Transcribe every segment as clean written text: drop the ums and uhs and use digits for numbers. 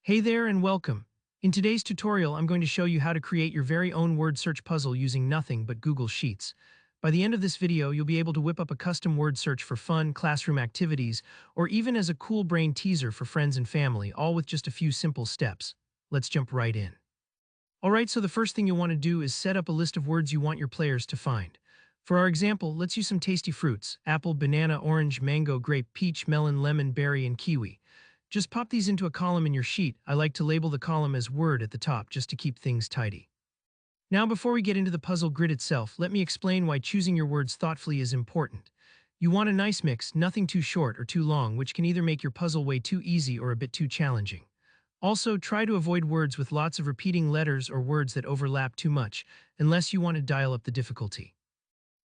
Hey there and welcome. In today's tutorial, I'm going to show you how to create your very own word search puzzle using nothing but Google Sheets. By the end of this video, you'll be able to whip up a custom word search for fun, classroom activities, or even as a cool brain teaser for friends and family, all with just a few simple steps. Let's jump right in. Alright, so the first thing you'll want to do is set up a list of words you want your players to find. For our example, let's use some tasty fruits: apple, banana, orange, mango, grape, peach, melon, lemon, berry, and kiwi. Just pop these into a column in your sheet. I like to label the column as word at the top just to keep things tidy. Now, before we get into the puzzle grid itself, let me explain why choosing your words thoughtfully is important. You want a nice mix, nothing too short or too long, which can either make your puzzle way too easy or a bit too challenging. Also, try to avoid words with lots of repeating letters or words that overlap too much, unless you want to dial up the difficulty.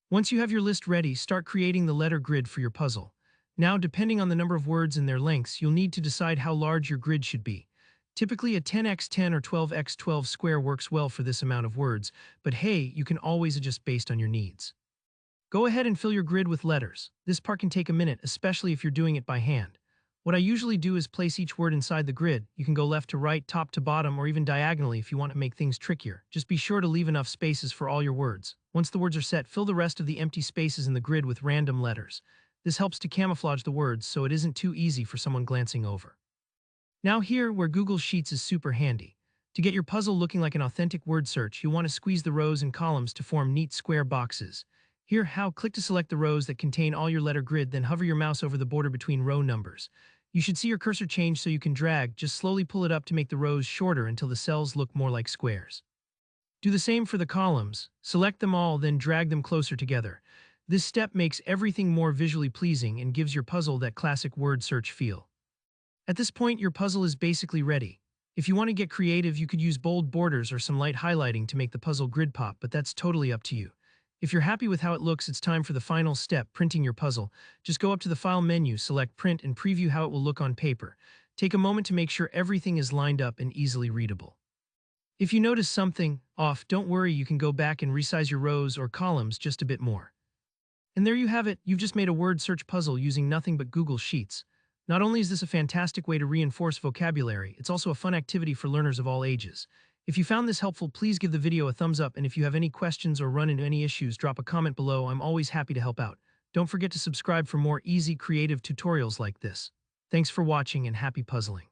Once you have your list ready, start creating the letter grid for your puzzle. Now, depending on the number of words and their lengths, you'll need to decide how large your grid should be. Typically, a 10x10 or 12x12 square works well for this amount of words, but hey, you can always adjust based on your needs. Go ahead and fill your grid with letters. This part can take a minute, especially if you're doing it by hand. What I usually do is place each word inside the grid. You can go left to right, top to bottom, or even diagonally if you want to make things trickier. Just be sure to leave enough spaces for all your words. Once the words are set, fill the rest of the empty spaces in the grid with random letters. This helps to camouflage the words so it isn't too easy for someone glancing over. Now here, where Google Sheets is super handy. To get your puzzle looking like an authentic word search, you'll want to squeeze the rows and columns to form neat square boxes. Here, how? Click to select the rows that contain all your letter grid, then hover your mouse over the border between row numbers. You should see your cursor change so you can drag. Just slowly pull it up to make the rows shorter until the cells look more like squares. Do the same for the columns. Select them all, then drag them closer together. This step makes everything more visually pleasing and gives your puzzle that classic word search feel. At this point, your puzzle is basically ready. If you want to get creative, you could use bold borders or some light highlighting to make the puzzle grid pop, but that's totally up to you. If you're happy with how it looks, it's time for the final step, printing your puzzle. Just go up to the File menu, select Print, and preview how it will look on paper. Take a moment to make sure everything is lined up and easily readable. If you notice something off, don't worry, you can go back and resize your rows or columns just a bit more. And there you have it, you've just made a word search puzzle using nothing but Google Sheets. Not only is this a fantastic way to reinforce vocabulary, it's also a fun activity for learners of all ages. If you found this helpful, please give the video a thumbs up, and if you have any questions or run into any issues, drop a comment below. I'm always happy to help out. Don't forget to subscribe for more easy, creative tutorials like this. Thanks for watching and happy puzzling.